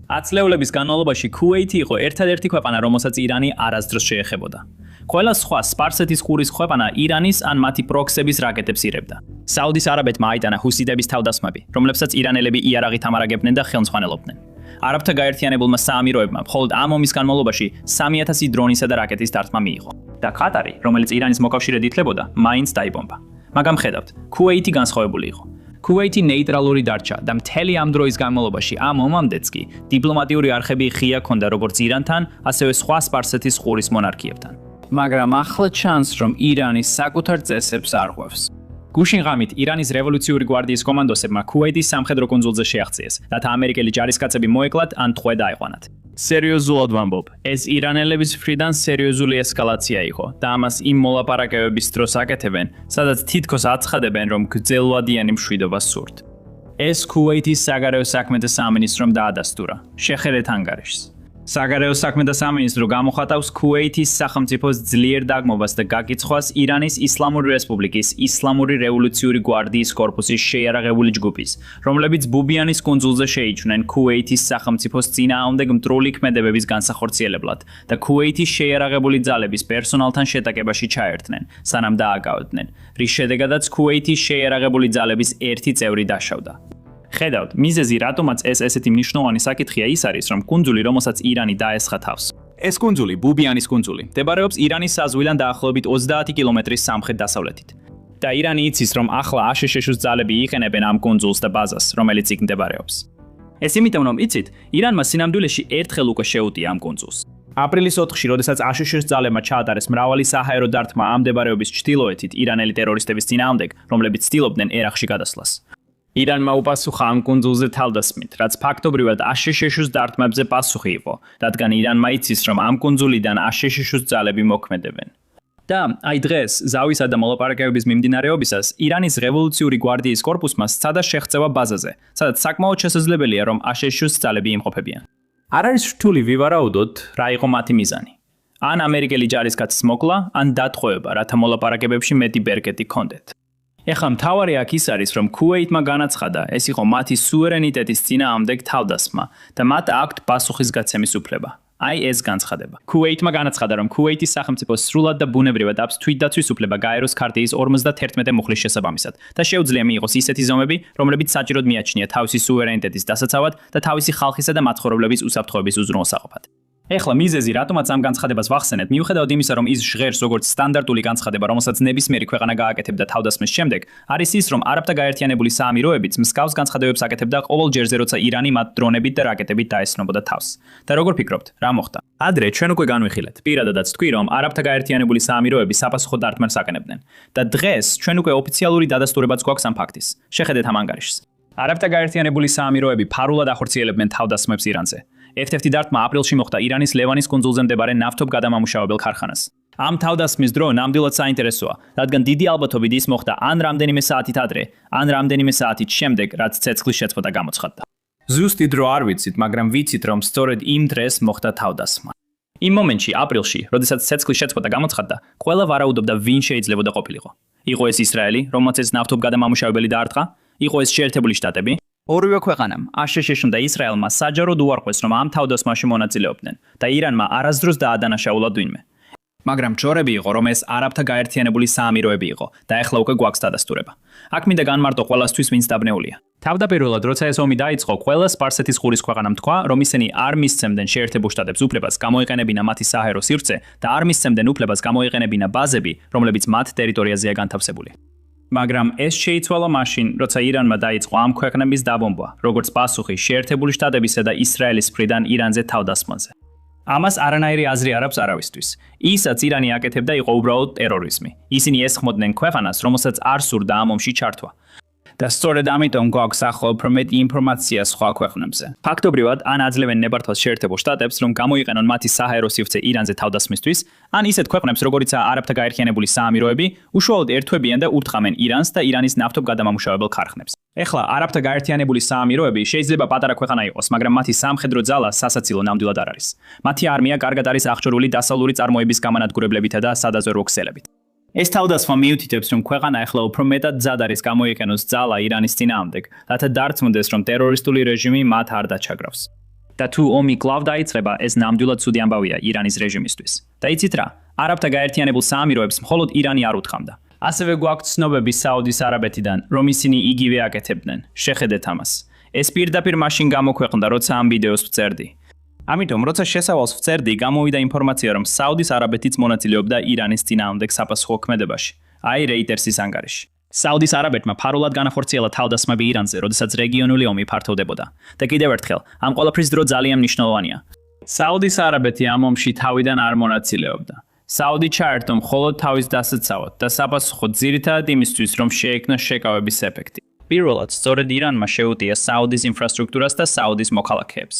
ათწლეულების განმავლობაში ქუვეითი იყო ერთადერთი ქვეყანა, რომელსაც ირანი არასდროს შეეხებოდა. Ყველა სხვა სპარსეთის ყურის ქვეყანა ირანის ან მათი პროქსების რაკეტებს ირებდა. საუდის არაბეთმა აიტანა ჰუსიტების თავდასხმები, რომლებსაც ირანელები იარაღით ამარაგებდნენ და ხელმძღვანელობდნენ. არაბთა გაერთიანებულმა საამიროებმა მხოლოდ ამ ომის განმავლობაში 3000 დრონისა და რაკეტის დარტყმა მიიღო. და ყატარი, რომელიც ირანის მოკავშირედ ითვლებოდა, მაინც დაიბომბა. მაგრამ ხედავთ, ქუვეითი განსხვავებული იყო. ქუვეითი ნეიტრალური დარჩა და მთელი ამ დროის განმავლობაში ამ ომამდეც კი დიპლომატიური არხები ღია ჰქონდა როგორც ირანთან, ასევე სხვა სპარსეთის ყურის მონარქიებთან. მაგრამ ახლა ჩანს, რომ ირანი საკუთარ წესებს არ ღვევს. გუშინ ღამით ირანის რევოლუციური გვარდიის კომანდოსებმა ქუვეითის სამხედრო კუნძულზე შეაღწიეს, რათა ამერიკელი ჯარისკაცები მოეკლათ ან ტყვე დაეყვანათ. სერიოზულად ვამბობ, ეს ირანელების მხრიდან სერიოზული ესკალაცია იყო და ამას იმ მოლაპარაკებების დროს აკეთებენ, სადაც თითქოს აცხადებენ, რომ გრძელვადიანი მშვიდობა სურთ. ეს ქუვეითის საგარეო საქმეთა სამინისტრომ დაადასტურა, შეხედეთ ანგარიშს. საგარეო საქმეთა სამინისტრო გამოხატავს ქუვეითის სახელმწიფოს ძლიერ დაგმობას და გაკიცხვას ირანის ისლამური რესპუბლიკის ისლამური რევოლუციური გვარდიის კორპუსის შეიარაღებული ჯგუფის, რომლებიც ბუბიანის კუნძულზე შეიჭრნენ ქუვეითის სახელმწიფოს წინააღმდეგ მტრული ქმედებების განსახორციელებლად და ქუვეითის შეიარაღებული ძალების პერსონალთან შეტაკებაში ჩაერთნენ, სანამ დააკავდნენ, რის შედეგადაც ქუვეითის შეიარაღებული ძალების ერთი წევრი დაშავდა. ხედავთ, მიზეზი რატომაც ეს ესეთი მნიშვნელოვანი საკითხია ის არის, რომ კუნძული, რომელსაც ირანი დაესხა თავს. ეს კუნძული, ბუბიანის კუნძული, მდებარეობს ირანის საზღვიდან დაახლოებით 30 კილომეტრის სამხრეთ-დასავლეთით. და ირანი იცის, რომ ახლა აშშ-ს ძალები იყენებენ ამ კუნძულს და ბაზას, რომელიც იქ მდებარეობს. ეს იმიტომ, რომ იცით, ირანმა სინამდვილეში ერთხელ უკვე შეუტია ამ კუნძულს. აპრილის 4-ში, როდესაც აშშ-ს ძალებმა ჩაატარეს მრავალი საჰაერო დარტყმა ამ მდებარეობის ჩრდილოეთით ირანელი ტერორისტების წინააღმდეგ, რომლებიც ცდილობდნენ ერაყში გადასვლას. ირანმა უპასუხა ამ კუნძულზე თავდასხმით, რაც ფაქტობრივად აშშ-ს დარტყმებზე პასუხი იყო, რადგან ირანმა იცის, რომ ამ კუნძულიდან აშშ-ს ძალები მოქმედებენ. და აი დღეს, ზავისა და მოლაპარაკებების მიმდინარეობისას, ირანის რევოლუციური გვარდიის კორპუსმა სცადა შეღწევა ბაზაზე, სადაც საკმაოდ შესაძლებელია, რომ აშშ-ს ძალები იმყოფებიან. არ არის რთული ვივარაუდოთ, რა იყო მათი მიზანი. ან ამერიკელი ჯარისკაცის მოკლა, ან დატყვევება, რათა მოლაპარაკებებში მეტი ბერკეტი ჰქონდეთ. ეხლა მთავარი აქ ის არის, რომ ქუვეითმა განაცხადა, ეს იყო მათი სუვერენიტეტის წინააღმდეგ თავდასხმა და მათ აქვთ პასუხისგაცემის უფლება. აი ეს განცხადება. ქუვეითმა განაცხადა, რომ ქუვეითის სახელმწიფო სრულად და ბუნებრივად აქვს თვითდაცვის უფლება გაეროს ქარტიის 51 მუხლის შესაბამისად და შეუძლია მიიღოს ისეთი ზომები, რომლებიც საჭიროდ მიაჩნია თავისი სუვერენიტეტის დასაცავად და თავისი ხალხისა და მაცხოვრებლების უსაფრთხოების უზრუნველსაყოფად. ეხლა მიზეზი რატომაც ამ განცხადებას ვახსენეთ, მიუხედავად იმისა, რომ ის ჟღერს როგორც სტანდარტული განცხადება, რომელსაც ნებისმიერი ქვეყანა გააკეთებდა თავდასხმის შემდეგ, არის ის, რომ არაბთა გაერთიანებული საამიროებიც მსგავს განცხადებებს აკეთებდა ყოველ ჯერზე, როცა ირანი მათ დრონებით და რაკეტებით დაესწრებოდა თავს. და როგორ ფიქრობთ, რა მოხდა? ადრე ჩვენ უკვე განვიხილეთ. პირადადაც თქვი, რომ არაბთა გაერთიანებული საამიროები საპასუხო დარტყმას აკეთებდნენ. და დღეს ჩვენ უკვე ოფიციალური დადასტურებაც გვაქვს ამ ფაქტის. შეხედეთ ამ ანგარიშს. არაბთა გაერთიანებული საამიროები ფარულად ახორციელებენ თავდასხმებს ირანზე. ერთ-ერთი დარტყმა აპრილში მოხდა ირანის ლევანის კუნძულზე მდებარე ნავთობგადამამუშავებელ ქარხანას. ამ თავდასხმის დრო ნამდვილად საინტერესოა, რადგან დიდი ალბათობით ის მოხდა ან რამდენიმე საათით ადრე, ან რამდენიმე საათით შემდეგ, რაც ცეცხლის შეწყვეტა გამოცხადდა. ზუსტი დრო არ ვიცით, მაგრამ ვიცით, რომ სწორედ იმ დღეს მოხდა თავდასხმა. იმ მომენტში, აპრილში, როდესაც ცეცხლის შეწყვეტა გამოცხადდა, ყველა ვარაუდობდა, ვინ შეიძლებოდა ყოფილიყო. იყო ეს ისრაელი, რომელსაც ეს ნავთობგადამამუშავებელი დაარტყა? იყო ეს შეერთებული შტატები? ორივე ქვეყანამ, აშშ-მ და ისრაელმა საჯაროდ უარყვეს, რომ ამ თავდასხმაში მონაწილეობდნენ და ირანმა არასდროს დაადანაშაულა ვინმე. მაგრამ ჩორები იყო, რომ ეს არაბთა გაერთიანებული საამიროები იყო და ეხლა უკვე გვაქვს დადასტურება. აქ მინდა განმარტო ყველასთვის, ვინც დაბნეულია. თავდაპირველად, როცა ეს ომი დაიწყო, ყველა სპარსეთის ყურის ქვეყანამ თქვა, რომ ისინი არ მისცემდნენ შეერთებულ შტატებს უფლებას გამოიყენებინა მათი საჰაერო სივრცე და არ მისცემდნენ უფლებას გამოიყენებინა ბაზები, რომლებიც მათ ტერიტორიაზეა განთავსებული. მაგრამ ეს შეიცვალა მაშინ, როცა ირანმა დაიწყო ამ ქვეყნების დაბომბვა, როგორც პასუხი შეერთებული შტატებისა და ისრაელის მხრიდან ირანზე თავდასხმაზე. ამას არანაირი აზრი არ აქვს არავისთვის. ისაც ირანი აკეთებდა იყო უბრალოდ ტერორიზმი. ისინი ესხმოდნენ ქვეყანას, რომელსაც არ სურდა ამ ომში ჩართვა. და სწორედ ამიტომ გვაქვს ახლა უფრო მეტი ინფორმაცია სხვა ქვეყნებზე. ფაქტობრივად, ან აძლევენ ნებართვას შეერთებულ შტატებს, რომ გამოიყენონ მათი საჰაერო სივრცე ირანზე თავდასხმისთვის, ან ისეთ ქვეყნებს, როგორიცაა არაბთა გაერთიანებული საამიროები, უშუალოდ ერთვებიან და ურტყამენ ირანს და ირანის ნავთობგადამამუშავებელ ქარხნებს. ეხლა არაბთა გაერთიანებული საამიროები შეიძლება პატარა ქვეყანა იყოს, მაგრამ მათი სამხედრო ძალა სასაცილო ნამდვილად არ არის. მათი არმია კარგად არის აღჭურვილი დასავლური წარმოების გამანადგურებლებითა და სადაზვერვო ქსელებით. ეს თავდასხმა მიუთითებს, რომ ქვეყანა ახლა უფრო მეტად მზად არის გამოიყენოს ძალა ირანის წინააღმდეგ, რათა დარწმუნდეს, რომ ტერორისტული რეჟიმი მათ არ დაჩაგრავს. და თუ ომი კვლავ დაიწყება, ეს ნამდვილად ცუდი ამბავია ირანის რეჟიმისთვის. და იცით რა? არაბთა გაერთიანებულ საამიროებს მხოლოდ ირანი არ უთხრამდა. ასევე გვაქვს ცნობები საუდის არაბეთიდან, რომ ისინი იგივე აკეთებდნენ. შეხედეთ ამას. ეს პირდაპირ მაშინ გამოქვეყნდა, როცა ამ ვიდეოს ვწერდი. ამიტომ, როცა შესავალს ვწერდი, გამოვიდა ინფორმაცია, რომ საუდის არაბეთიც მონაწილეობდა ირანის წინააღმდეგ საფასუხო ქმედებაში. აი რეიტერსის ანგარიში. საუდის არაბეთმა ფარულად განახორციელა თავდასხმები ირანზე, როდესაც რეგიონული ომი ფართოვდებოდა. და კიდევ ერთხელ, ამ ყველაფრის დრო ძალიან მნიშვნელოვანია. საუდის არაბეთი ამ ომში თავიდან არ მონაწილეობდა. საუდი ჩაერთო მხოლოდ თავის დასაცავად და საფასუხო ძირითადად იმისთვის, რომ შეექმნა შეკავების ეფექტი. პირველად, სწორედ ირანმა შეუტია საუდის ინფრასტრუქტურას და საუდის მოქალაქეებს.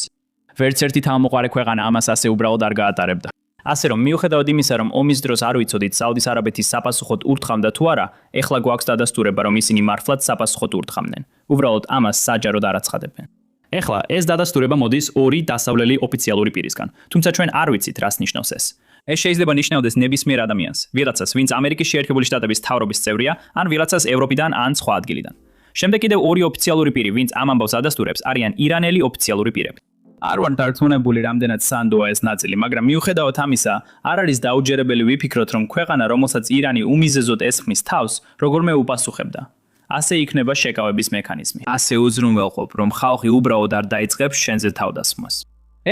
ვერც ერთი თავმოყარე ქვეყანა ამას ასე უბრალოდ არ გაატარებდა. ასე რომ მიუხედავად იმისა, რომ ომის დროს არ ვიცოდით საუდის არაბეთის საფასუხოდ ურთხამდა თუ არა, ეხლა გვაქვს დადასტურება, რომ ისინი მართლაც საფასუხოდ ურთხამდნენ. უბრალოდ ამას საჯაროდ არ აცხადებენ. ეხლა ეს დადასტურება მოდის ორი დასავლელი ოფიციალური პირისგან, თუმცა ჩვენ არ ვიცით, რას ნიშნავს ეს. ეს შეიძლება ნიშნავდეს ნებისმიერ ადამიანს, ვიღაცას, ვინც ამერიკის შეერთებული შტატების მთავრობის წევრია, ან ვიღაცას ევროპიდან ან სხვა ადგილიდან. შემდეგ კიდევ ორი ოფიციალური პირი, ვინც ამ ამბავს ადასტურებს, არიან ირანელი ოფიციალური პირები. არ ვარ დარწმუნებული, რამდენად სანდოა ეს ნაწილი, მაგრამ მიუხედავად ამისა, არ არის დაუჯერებელი ვიფიქროთ, რომ ქვეყანა, რომელსაც ირანი უმიზეზოდ ესხმის თავს, როგორმე უპასუხებდა. ასე იქნება შეკავების მექანიზმი. ასე უზრუნველყოფ, რომ ხალხი უბრალოდ არ დაიწყებს შენზე თავდასხმას.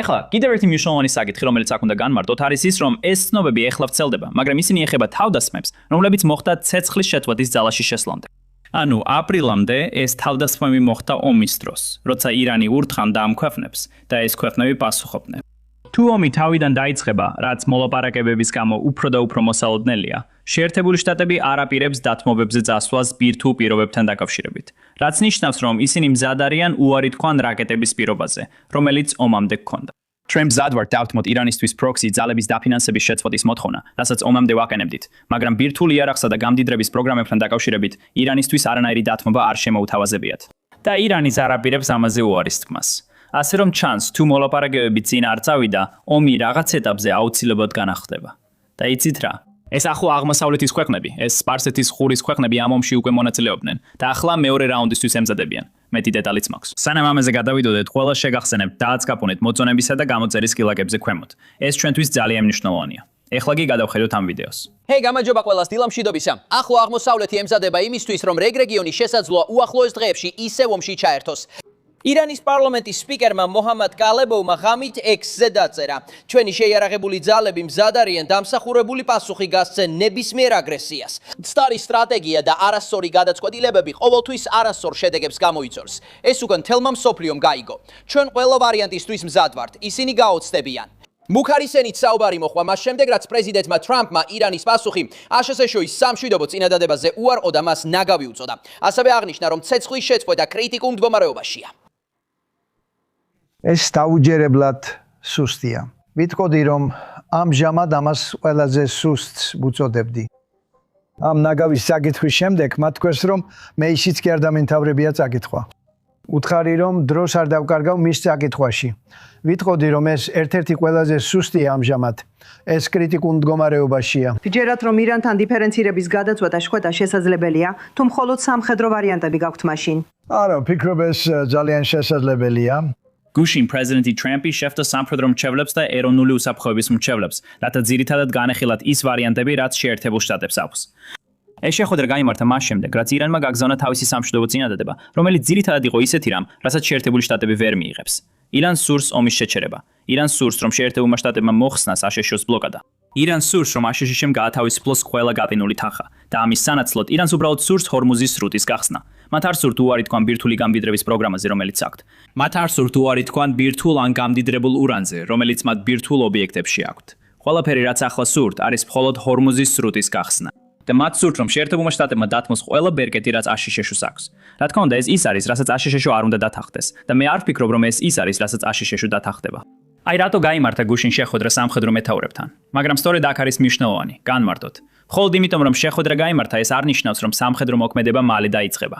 ეხლა, კიდევ ერთი მნიშვნელოვანი საკითხი, რომელიც აქ უნდა განმარტოთ, არის ის, რომ ეს ცნობები ეხლა ვრცელდება, მაგრამ ისინი ეხება თავდასხმებს, რომლებიც მოხდა ცეცხლის შეწყვეტის ძალაში შესვლამდე. ანუ აპრილამდე ეს თავდასხმები მოხდა ომის დროს, როცა ირანი ურთხამდა ამ ქვეყნებს და ეს ქვეყნები პასუხობდნენ. თუ ომი თავიდან დაიწყება, რაც მოლაპარაკებების გამო უფრო და უფრო მოსალოდნელია, შეერთებული შტატები არ აპირებს დათმობებზე წასვლას ბირთვულ პირობებთან დაკავშირებით, რაც ნიშნავს, რომ ისინი მზად არიან უარი თქვან რაკეტების პირობაზე, რომელიც ომამდე გქონდა. ჩვენ მზად ვართ დავთმოთ ირანისთვის პროქსი ძალების დაფინანსების შეწყვეტის მოთხოვნა, რასაც ომამდე ვაყენებდით, მაგრამ ბირთვულ იარაღსა და გამდიდრების პროგრამებთან დაკავშირებით ირანისთვის არანაირი დათმობა არ შემოუთავაზებიათ. და ირანიც არ აპირებს ამაზე უარის თქმას. ასე რომ ჩანს, თუ მოლაპარაკებები წინ არ წავიდა, ომი რაღაც ეტაპზე აუცილებლად განახლდება. და იცით რა? ეს ახლო აღმოსავლეთის ქვეყნები, ეს სპარსეთის ყურის ქვეყნები ამ ომში უკვე მონაწილეობდნენ და ახლა მეორე რაუნდისთვის ემზადებიან. მეტი დეტალიც მაქვს. სანამ ამაზე გადავიდოდეთ, ყველა შეგახსენებთ დააწკაპუნეთ მოწონებისა და გამოწერის კილაკებზე ქვემოთ. ეს ჩვენთვის ძალიან მნიშვნელოვანია. ეხლა კი გადავხედოთ ამ ვიდეოს. ჰეი, გამარჯობა ყველას დილამშვიდობისა. ახლო აღმოსავლეთი ემზადება იმისთვის, რომ რეგიონი შესაძლოა უახლოეს დღეებში ისევ ომში ჩაერთოს. ირანის პარლამენტის სპიკერმა მოჰამად კალებოვმა ღამით X-ზე დაწერა: ჩვენი შეიარაღებული ძალები მზად არიან დამსახურებული პასუხი გასცენ ნებისმიერ აგრესიას. მცდარი სტრატეგია და არასწორი გადაწყვეტილებები ყოველთვის არასწორ შედეგებს გამოიწვევს. ეს უკვე მთელმა მსოფლიომ გაიგო. ჩვენ ყველა ვარიანტისთვის მზად ვართ. ისინი გაოცდებიან. მუქარისენით საუბარი მოხდა მას შემდეგ, რაც პრეზიდენტმა ტრამპმა ირანის პასუხი აშშ-ის სამშვიდობო წინადადებაზე უარყო და მას ნაგავი უწოდა. ასევე აღნიშნა, რომ ცეცხლის შეწყვეტა კრიტიკულ მდგომარეობაშია. ეს დაუჯერებლად სუსტია. ვიტყოდი, რომ ამჟამად ამას ყველაზე სუსტს ვუწოდებდი. ამ ნაგავის საკითხვის შემდეგ მათ ქვეს, რომ მე ისიც კი არ დამენთავრებია საკითხვა. უთხარი, რომ დროს არ დავკარგავ მის საკითხვაში. ვიტყოდი, რომ ეს ერთ-ერთი ყველაზე სუსტია ამჟამად. ეს კრიტიკულ მდგომარეობაშია. ვიჯერათ, რომ ირანთან დიფერენცირების გადაწყვეტა შეხვედრა შესაძლებელია, თუ მხოლოდ სამხედრო ვარიანტები გაქვთ მაშინ? არა, ვფიქრობ ეს ძალიან შესაძლებელია. გუშინ პრეზიდენტი ტრამპი შეხვდა სამხედრო მრჩევლებს და ეროვნული უსაფრთხოების მრჩევლებს, რათა ძირითადად განეხილათ ის ვარიანტები, რაც შეერთებულ შტატებს აქვს. ეს შეხვედრა გაიმართა მას შემდეგ, რაც ირანმა გაგზავნა თავისი სამშვიდობო წინადადება, რომელიც ძირითადად იყო ისეთი რამ, რასაც შეერთებული შტატები ვერ მიიღებს. ირანს სურს ომის შეჩერება. ირანს სურს, რომ შეერთებულმა შტატებმა მოხსნას აშშ-ის ბლოკადა. ირანს სურს, რომ აშშ-შემ გაათავისუფლოს ყველა გაპინული თანხა და ამის სანაცვლოდ ირანს უბრალოდ სურს ჰორმუზის სრუტის გახსნა. მათ არ სურთ უარი თქვან ბირთვული გამდიდრების პროგრამაზე, რომელიც აქვთ. მათ არ სურთ უარი თქვან ბირთვულ ან გამდიდრებულ ურანზე, რომელიც მათ ბირთვულ ობიექტებში აქვთ. ყველაფერი, რაც ახლა სურთ, არის მხოლოდ ჰორმუზის სრუტის გახსნა. და მათ სურთ, რომ შეერთებულმა შტატებმა დათმოს ყველა ბერკეტი, რაც აშშ-ს აქვს. რა თქმა უნდა, ეს ის არის, რასაც აშშ-ს არ უნდა დათანხმდეს და მე არ ვფიქრობ, რომ ეს ის არის, რასაც აშშ-ს დათანხმდება. აი რატო გაიმართა გუშინ შეხვედრა სამხედრო მეთაურებთან, მაგრამ სწორედ აქ არის მნიშვნელოვანი, განმარტოთ. მხოლოდ იმიტომ, რომ შეხვედრა გაიმართა, ეს არ ნიშნავს, რომ სამხედრო მოქმედება მალე დაიწყება.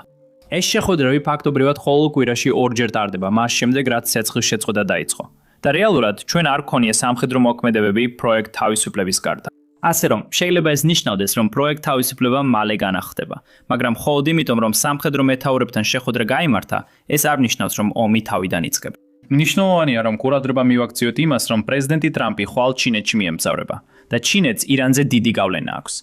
ეს შეხვედრები ფაქტობრივად ყოველ კვირაში ორჯერ ტარდება, მას შემდეგ, რაც ცეცხლის შეწყვეტა დაიწყო. და რეალურად ჩვენ არ გქონია სამხედრო მოქმედებები პროექტ თავისუფლების გარდა. ასე რომ, შეიძლება ეს ნიშნავდეს, რომ პროექტ თავისუფლება მალე განახლდება, მაგრამ მხოლოდ იმიტომ, რომ სამხედრო მეთაურებთან შეხვედრა გაიმართა, ეს არ ნიშნავს, რომ ომი თავიდან იწყება. მნიშვნელოვანია, რომ ყურადღება მივაქციოთ იმას, რომ პრეზიდენტი ტრამპი ხვალ ჩინეთში მიემგზავრება და ჩინეთს ირანზე დიდი გავლენა აქვს.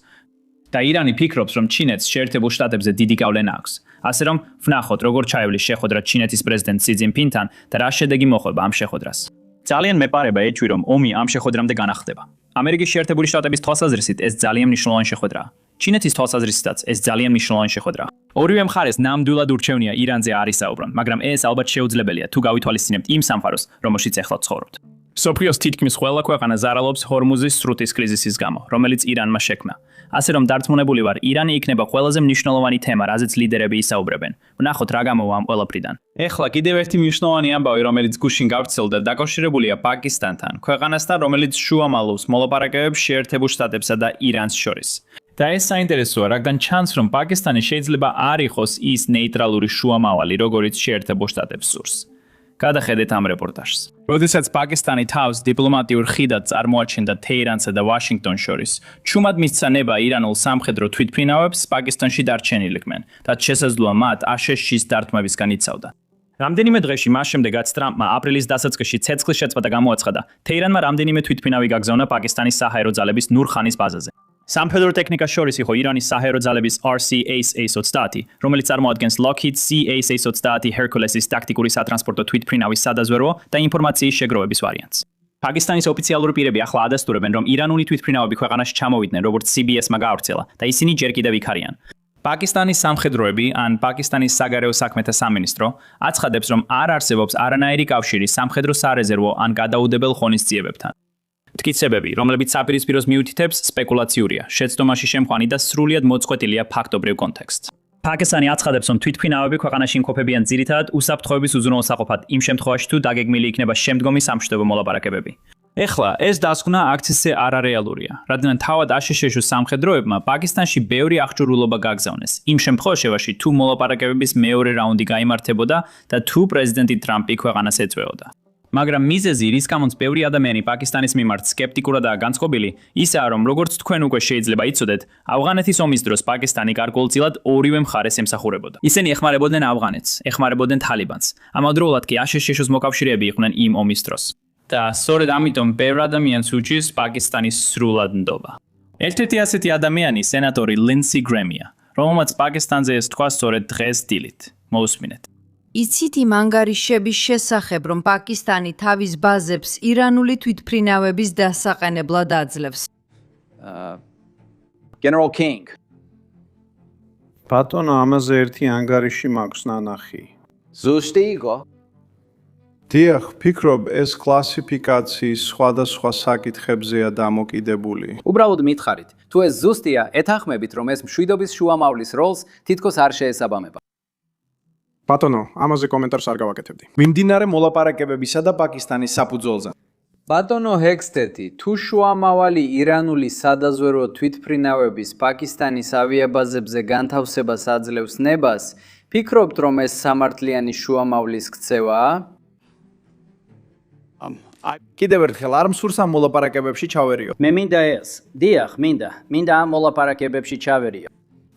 და ირანი ფიქრობს, რომ ჩინეთს შეერთებულ შტატებზე დიდი გავლენა აქვს. ასე რომ, ვნახოთ, როგორ ჩაივლის შეხვედრა ჩინეთის პრეზიდენტ სი ძინპინთან და რა შედეგი მოხვდება ამ შეხვედრას. ძალიან მეპარება ეჭვი, რომ ომი ამ შეხვედრამდე განახლდება. ამერიკის შეერთებული შტატების თვალსაზრისით ეს ძალიან მნიშვნელოვანი შეხვედრაა. ჩინეთის თვალსაზრისითაც ეს ძალიან მნიშვნელოვანი შეხვედრაა. ორივე მხარეს ნამდვილად ურჩევნია ირანზე არ ისაუბრონ, მაგრამ ეს ალბათ შეუძლებელია თუ გავითვალისწინებთ იმ სამყაროს, რომელშიც ახლა ცხოვრობთ. სოფიოს თითქმის ყველა ქვეყანა ზარალობს ჰორმუზის სრუტის კრიზისის გამო, რომელიც ირანმა შექმნა. ასე რომ დარწმუნებული ვარ, ირანი იქნება ყველაზე მნიშვნელოვანი თემა, რაზეც ლიდერები ისაუბრებენ. ვნახოთ რა გამოვა ამ ყველაფრიდან. ეხლა კიდევ ერთი მნიშვნელოვანი ამბავი, რომელიც გუშინ გავრცელდა, დაკავშირებულია პაკისტანთან, ქვეყანასთან, რომელიც შუამავლობს მოლაპარაკებებს შეერთებულ შტატებსა და ირანს შორის. და ეს საინტერესოა, რადგან ჩანს, რომ პაკისტანი შეიძლება არ იყოს ის ნეიტრალური შუამავალი, როგორიც შეერთებულ შტატებს სურს. გადახედეთ ამ რეპორტაჟს. როდესაც პაკისტანი თავს დიპლომატიურ ხიდად წარმოაჩენდა თეირანსა და ვაშინგტონს შორის, ჩუმად მისცა ნება ირანულ სამხედრო თვითმფრინავებს პაკისტანში დარჩენილიყვნენ, რაც შესაძლოა მათ აშშ-ის დართმევისგან იცავდა. რამდენიმე დღეში მას შემდეგაც ტრამპმა აპრილის დასაწყისში ცეცხლის შეწყვეტა გამოაცხადა, თეირანმა რამდენიმე თვითმფრინავი გაგზავნა პაკისტანის საჰაერო ძალების ნურ-ხანის ბაზაზე. სამხედრო ტექნიკას შორის იყო ირანის საჰაერო ძალების RC-AS-30, რომელიც წარმოადგენს Lockheed C-AS-30 Hercules-ის ტაქტიკური სატრანსპორტო თვითმფრინავის სადაზვერვო და ინფორმაციის შეგროვების ვარიანტს. პაკისტანის ოფიციალური პირები ახლა ადასტურებენ, რომ ირანული თვითმფრინავები ქვეყანაში ჩამოვიდნენ, როგორც CBS-მა გაავრცელა და ისინი ჯერ კიდევ იქ არიან. პაკისტანის სამხედროები ან პაკისტანის საგარეო საქმეთა სამინისტრო აცხადებს, რომ არ არსებობს არანაირი კავშირი სამხედრო სარეზერვო ან გადაუდებელ ღონისძიებებთან. მტკიცებები, რომლებიც საპირისპიროს მიუთითებს, სპეკულაციურია, შეცდომაში შემხვანი და სრულიად მოწყვეტილია ფაქტობრივ კონტექსტს. პაკისტანი აცხადებს, რომ თვითმფრინავები ქვეყანაში იმყოფებიან ძირითადად უსაფრთხოების უზრუნველსაყოფად, იმ შემთხვევაში თუ დაგეგმილი იქნება შემდგომი სამშვიდობო მოლაპარაკებები. ეხლა ეს დასკვნა აქ ისე არარეალურია, რადგან თავად აშშ-ის სამხედროებმა პაკისტანში ბევრი აღჭურვილობა გაგზავნეს, იმ შემთხვევაში თუ მოლაპარაკებების მეორე რაუნდი გაიმართებოდა და თუ პრეზიდენტი ტრამპი ქვეყანას ეწვეოდა. მაგრამ მიზეზი, რის გამოც ბევრი ადამიანი პაკისტანის მიმართ სკეპტიკურადაა განწყობილი, ისაა, რომ როგორც თქვენ უკვე შეიძლება იცოდეთ, ავღანეთის ომის დროს პაკისტანი გარკვეულწილად ორივე მხარეს ემსახურებოდა. ისინი ეხმარებოდნენ ავღანეთს, ეხმარებოდნენ თალიბანს. ამავდროულად კი აშშ-ის მოკავშირეები იყვნენ იმ ომის დროს. და სწორედ ამიტომ ბევრ ადამიანს უჭირს პაკისტანის სრულად ნდობა. ერთ-ერთი ასეთი ადამიანი სენატორი ლინსი გრემია, რომელმაც პაკისტანზე ეს თქვა სწორედ დღეს დილით. მოусმინეთ. იცით იმ ანგარიშების შესახებ, რომ პაკისტანი თავის ბაზებს ირანული თვითმფრინავების დასაყენებლად აძლევს. General King. ბატონო, ამაზე ერთი ანგარიში მაქვს ნანახი. ზუსტი იყო? დიახ, ფიქრობ, ეს კლასიფიკაციის სხვადასხვა საკითხებზეა დამოკიდებული. უბრალოდ მითხარით, თუ ეს ზუსტია, ეთანხმებით, რომ ეს მშვიდობის შუამავლის როლს თითქოს არ შეესაბამება. ბატონო, ამაზე კომენტარს არ გავაკეთებდი. მიმდინარე მოლაპარაკებებისა და პაკისტანის საფუძველზე. ბატონო ჰექსტეტი, თუ შუამავალი ირანული სადაზვერვო თვითმფრინავების პაკისტანის ავიაბაზებზე განთავსებას აძლევს ნებას, ფიქრობთ, რომ ეს სამართლიანი შუამავლის ქცევაა? კიდევ ერთხელ არ მსურს ამ მოლაპარაკებებში ჩავერიო. მე მინდა ეს. დიახ, მინდა ამ მოლაპარაკებებში ჩავერიო.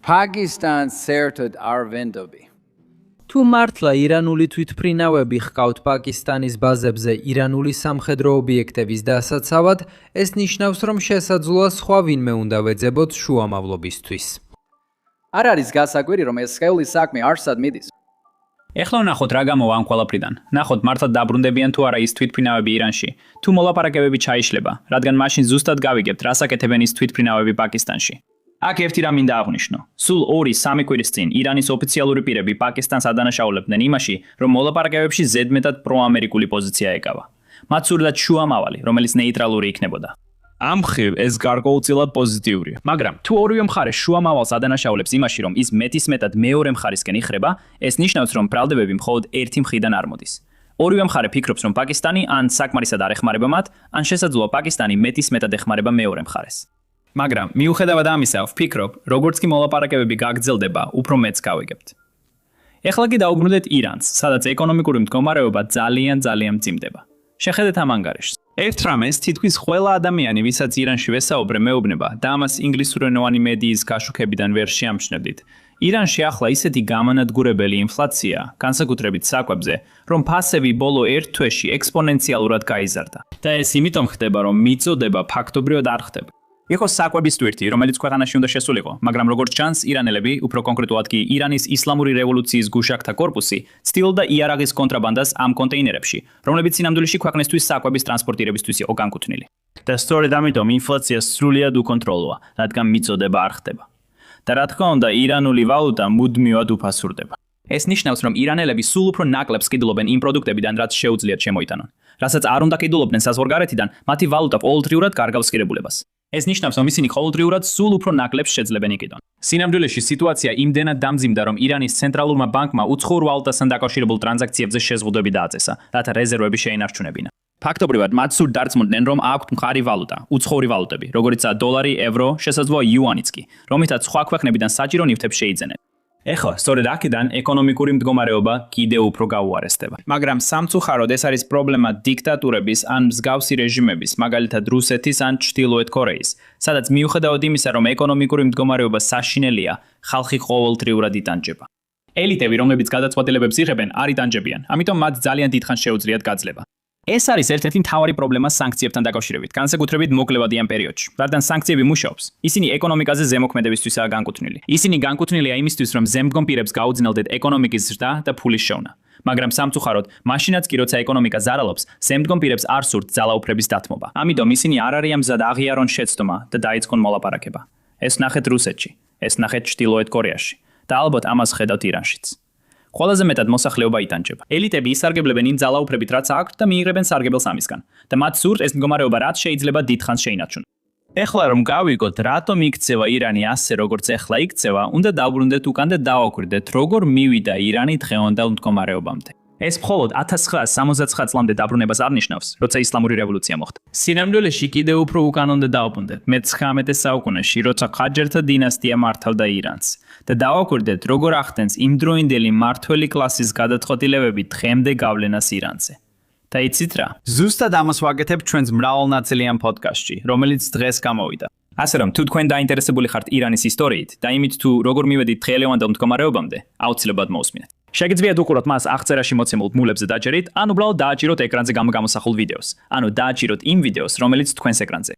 პაკისტანს საერთოდ არ ვენდობი. თუ მართლა ირანული თვითმფრინავები ჰყავთ პაკისტანის ბაზებზე ირანული სამხედრო ობიექტების დასაცავად, ეს ნიშნავს, რომ შესაძლოა სხვა ვინმე უნდა ვეძებოთ შუამავლობისთვის. არ არის გასაკვირი, რომ ეს სხეულის საქმე არსად მიდის. ეხლა ვნახოთ რა გამოვა ამ ყველაფრიდან. ნახოთ მართლა დაბრუნდებიან თუ არა ის თვითმფრინავები ირანში, თუ მოლაპარაკებები ჩაიშლება, რადგან მაშინ ზუსტად გავიგებთ, რას აკეთებენ ის თვითმფრინავები პაკისტანში. აქ ერთი რამ მინდა აღვნიშნო. სულ 2-3 კვირის წინ ირანის ოფიციალური პირები პაკისტანს ადანაშაულებდნენ იმაში, რომ მოლაპარაკებებში ზედმეტად პროამერიკული პოზიცია ეკავა. მათ სურდათ შუამავალი, რომელიც ნეიტრალური იქნებოდა. ამ მხრივ ეს გარკვეულწილად პოზიტიურია. მაგრამ თუ ორივე მხარე შუამავალს ადანაშაულებს იმაში, რომ ის მეტისმეტად მეორე მხარისკენ იხრება, ეს ნიშნავს, რომ ბრალდებები მხოლოდ ერთი მხრიდან არ მოდის. ორივე მხარე ფიქრობს, რომ პაკისტანი ან საკმარისად არ ეხმარება მათ, ან შესაძლოა პაკისტანი მეტისმეტად ეხმარება მეორე მხარეს. მაგრამ მიუხედავად ამისა, ვფიქრობ, როგორც კი მოლაპარაკებები გაგრძელდება, უფრო მეც გავიგებთ. ეხლა კი დაუბრუნდეთ ირანს, სადაც ეკონომიკური მდგომარეობა ძალიან მძიმდება. შეხედეთ ამ ანგარიშს. ერთ რამეს თითქმის ყველა ადამიანი, ვისაც ირანში ვესაუბრე, მეუბნება და ამას ინგლისურენოვანი მედიის გაშუქებიდან ვერ შეამჩნევდით. ირანში ახლა ისეთი გამანადგურებელი ინფლაცია, განსაკუთრებით საკვებზე, რომ ფასები ბოლო ერთ თვეში ექსპონენციალურად გაიზარდა. და ეს იმიტომ ხდება, რომ მიწოდება ფაქტობრივად არ ხდება. იყო საკვების ტვირთი, რომელიც ქვეყანაში უნდა შესულიყო, მაგრამ როგორც ჩანს, ირანელები, უფრო კონკრეტულად კი ირანის ისლამური რევოლუციის გუშაკთა კორპუსი, ცდილობდა იარაღის კონტრაბანდას ამ კონტეინერებში, რომლებიც სინამდვილეში ქვეყნისთვის საკვების ტრანსპორტირებისთვის იყო განკუთვნილი. და სწორედ ამიტომ ინფლაცია სრულიად უკონტროლოა, რადგან მიწოდება არ ხდება. და რა თქმა უნდა, ირანული ვალუტა მუდმივად უფასურდება. ეს ნიშნავს, რომ ირანელები სულ უფრო ნაკლებს ყიდულობენ იმ პროდუქტებიდან, რაც შეუძლიათ შემოიტანონ. რასაც არ უნდა ყიდულობდნენ საზღვარგარეთიდან, მათი ვალუტა ყოველდღიურად კარგავს ღირებულებას. ეს ნიშნავს, რომ ისინი ყოველდღიურად სულ უფრო ნაკლებს შეძლებენ იყიდონ. სინამდვილეში სიტუაცია იმდენად დამძიმდა, რომ ირანის ცენტრალურმა ბანკმა უცხოურ ვალუტასთან დაკავშირებულ ტრანზაქციებზე შეზღუდვები დააწესა, რათა რეზერვები შეინარჩუნებინა. ფაქტობრივად მათ სულ დარწმუნდნენ, რომ აქვთ მხარი ვალუტა, უცხოური ვალუტები, როგორიცაა დოლარი, ევრო, შესაძლოა იუანიც კი, რომლითაც სხვა ქვეყნებიდან საჭირო ნივთებს შეიძენენ. ეხლა, სწორედ აქედან ეკონომიკური მდგომარეობა კიდევ უფრო გაუარესდება. მაგრამ სამწუხაროდ ეს არის პრობლემა დიქტატურების ან მსგავსი რეჟიმების, მაგალითად რუსეთის ან ჩრდილოეთ კორეის, სადაც მიუხედავად იმისა, რომ ეკონომიკური მდგომარეობა საშინელია, ხალხი ყოველდღიურად იტანჯება. ელიტები, რომლებიც გადაწყვეტილებებს იღებენ, არ იტანჯებიან, ამიტომ მათ ძალიან დიდხანს შეუძლიათ გაძლება. ეს არის ერთ-ერთი მთავარი პრობლემა სანქციებთან დაკავშირებით, განსაკუთრებით მოკლევადიან პერიოდში. რადგან სანქციები მუშაობს, ისინი ეკონომიკაზე ზემოქმედებისთვისაა განკუთვნილი. ისინი განკუთვნილია იმისთვის, რომ ზემდგომ პირებს გაუძნელდეთ ეკონომიკის ზრდა და ფულის შოვნა. მაგრამ სამწუხაროდ, მაშინაც კი როცა ეკონომიკა ზარალობს, ზემდგომ პირებს არ სურთ ძალაუფლების დათმობა. ამიტომ ისინი არ არიან მზად აღიარონ შეცდომა და დაიწყონ მოლაპარაკება. ეს ნახეთ რუსეთში, ეს ნახეთ ჩრდილოეთ კორეაში და ალბათ ამას ხედავთ ირანშიც. ყველაზე მეტად მოსახლეობა იტანჯება. ელიტები ისარგებლებენ იმ ძალაუფლებით, რაც აქვთ და მიიღებენ სარგებელს ამისგან. და მათ სურთ ეს მდგომარეობა რაც შეიძლება დიდხანს შეინარჩუნონ. ეხლა რომ გავიგოთ, რატომ იქცევა ირანი ასე, როგორც ეხლა იქცევა, უნდა დავბრუნდეთ უკან და დავაკვირდეთ, როგორ მივიდა ირანი დღევანდელ მდგომარეობამდე. ეს მხოლოდ 1979 წლამდე დაბრუნებას არ ნიშნავს, როცა ისლამური რევოლუცია მოხდა. სინამდვილეში კიდევ უფრო უკან უნდა დავბრუნდეთ, მე-19 საუკუნეში, როცა ყაჯართა დინასტია მართავდა ირანს. და დავაკვირდეთ, როგორ ახდენს იმდროინდელი მმართველი კლასის გადაწყვეტილებები დღემდე გავლენას ირანზე. და იცით რა? ზუსტად ამას ვაკეთებ ჩვენს მრავალნაწილიან პოდკასტში, რომელიც დღეს გამოვიდა. ასე რომ, თუ თქვენ დაინტერესებული ხართ ირანის ისტორიით და იმით თუ როგორ მივედით დღევანდელ მდგომარეობამდე, აუცილებლად მოусმინეთ. შეგიძლიათ უყუროთ მას აღწერაში მოცემულ ბმულებზე დაჯერით, ან უბრალოდ დააჭიროთ ეკრანზე გამოსახულ ვიდეოს, ანუ დააჭიროთ იმ ვიდეოს, რომელიც თქვენს ეკრანზე.